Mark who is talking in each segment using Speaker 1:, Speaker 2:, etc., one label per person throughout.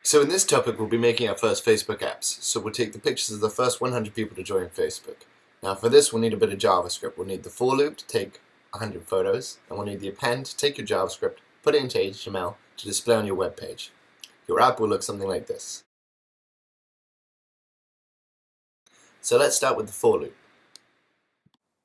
Speaker 1: So in this topic we'll be making our first Facebook apps. So we'll take the pictures of the first 100 people to join Facebook. Now for this we'll need a bit of JavaScript. We'll need the for loop to take 100 photos, and we'll need the append to take your JavaScript, put it into HTML to display on your web page. Your app will look something like this. So let's start with the for loop.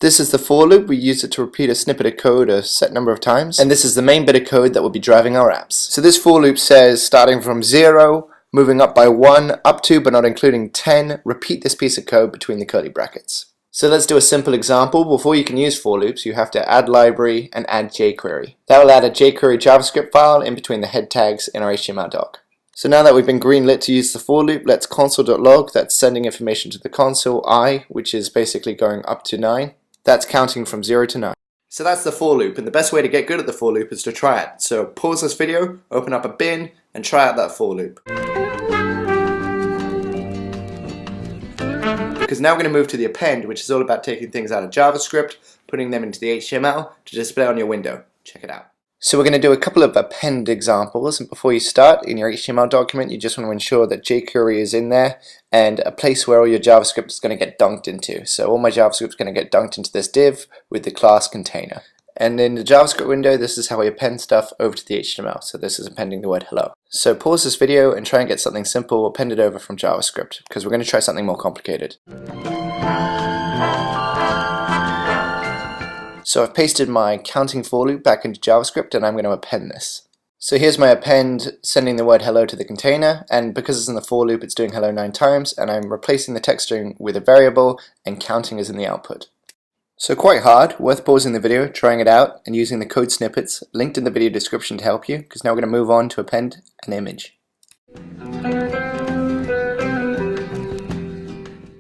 Speaker 2: This is the for loop. We use it to repeat a snippet of code a set number of times, and this is the main bit of code that will be driving our apps. So this for loop says, starting from 0, moving up by 1, up to but not including 10, repeat this piece of code between the curly brackets. So let's do a simple example. Before you can use for loops, you have to add library and add jQuery. That will add a jQuery JavaScript file in between the head tags in our HTML doc. So now that we've been greenlit to use the for loop, let's console.log, that's sending information to the console, I, which is basically going up to 9. That's counting from 0 to 9. So that's the for loop, and the best way to get good at the for loop is to try it. So pause this video, open up a bin, and try out that for loop. Because now we're going to move to the append, which is all about taking things out of JavaScript, putting them into the HTML to display on your window. Check it out. So we're going to do a couple of append examples, and before you start, in your HTML document you just want to ensure that jQuery is in there and a place where all your JavaScript is going to get dunked into. So all my JavaScript is going to get dunked into this div with the class container. And in the JavaScript window, this is how we append stuff over to the HTML. So this is appending the word hello. So pause this video and try and get something simple appended over from JavaScript, because we're going to try something more complicated. So I've pasted my counting for loop back into JavaScript, and I'm going to append this. So here's my append sending the word hello to the container, and because it's in the for loop it's doing hello 9 times, and I'm replacing the text string with a variable and counting is in the output. So quite hard, worth pausing the video, trying it out, and using the code snippets linked in the video description to help you, because now we're going to move on to append an image.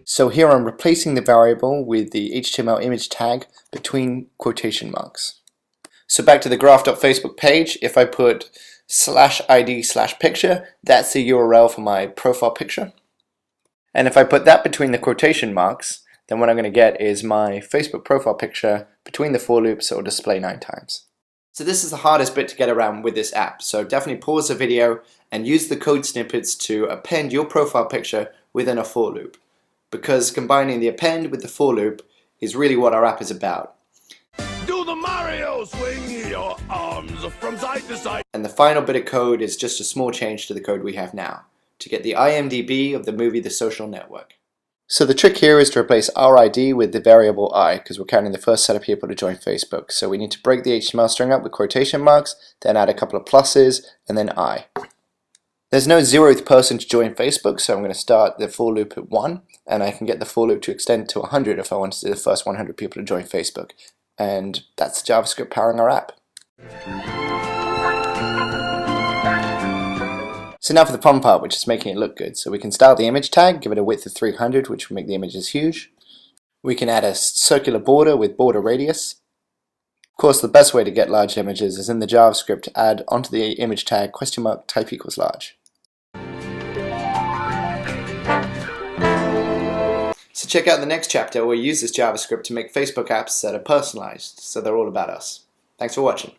Speaker 2: So here I'm replacing the variable with the HTML image tag between quotation marks. So back to the graph.facebook page, if I put /id/picture, that's the URL for my profile picture. And if I put that between the quotation marks, then what I'm going to get is my Facebook profile picture between the for loops, so it will display 9 times. So this is the hardest bit to get around with this app, so definitely pause the video and use the code snippets to append your profile picture within a for loop. Because combining the append with the for loop is really what our app is about.
Speaker 3: Do the Mario swing your arms from side to side.
Speaker 2: And the final bit of code is just a small change to the code we have now, to get the IMDb of the movie The Social Network. So the trick here is to replace our ID with the variable I, because we're counting the first set of people to join Facebook. So we need to break the HTML string up with quotation marks, then add a couple of pluses, and then I. There's no 0th person to join Facebook, so I'm going to start the for loop at 1, and I can get the for loop to extend to 100 if I want to do the first 100 people to join Facebook. And that's JavaScript powering our app. So now for the fun part, which is making it look good. So we can style the image tag, give it a width of 300, which will make the images huge. We can add a circular border with border radius. Of course, the best way to get large images is in the JavaScript, add onto the image tag $type equals large. So check out the next chapter where we use this JavaScript to make Facebook apps that are personalized, so they're all about us. Thanks for watching.